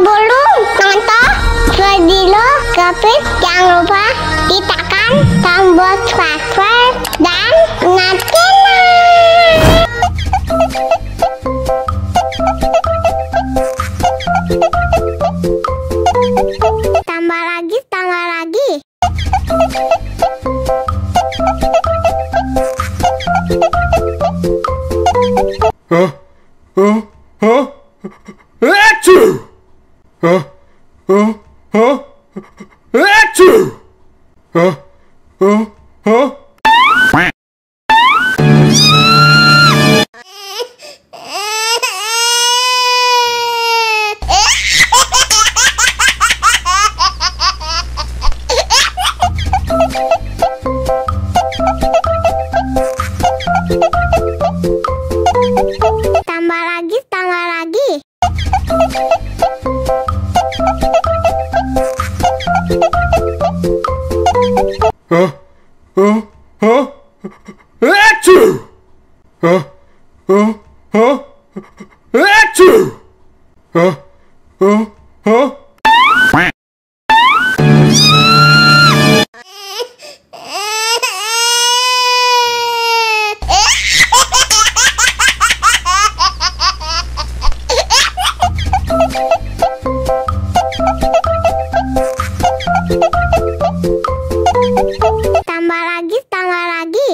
Sebelum nonton video Gavin, jangan lupa ditekan tombol subscribe dan nyalakan. Tambah lagi, tambah lagi. Tambah lagi, tambah lagi. Tambah lagi, tambah lagi.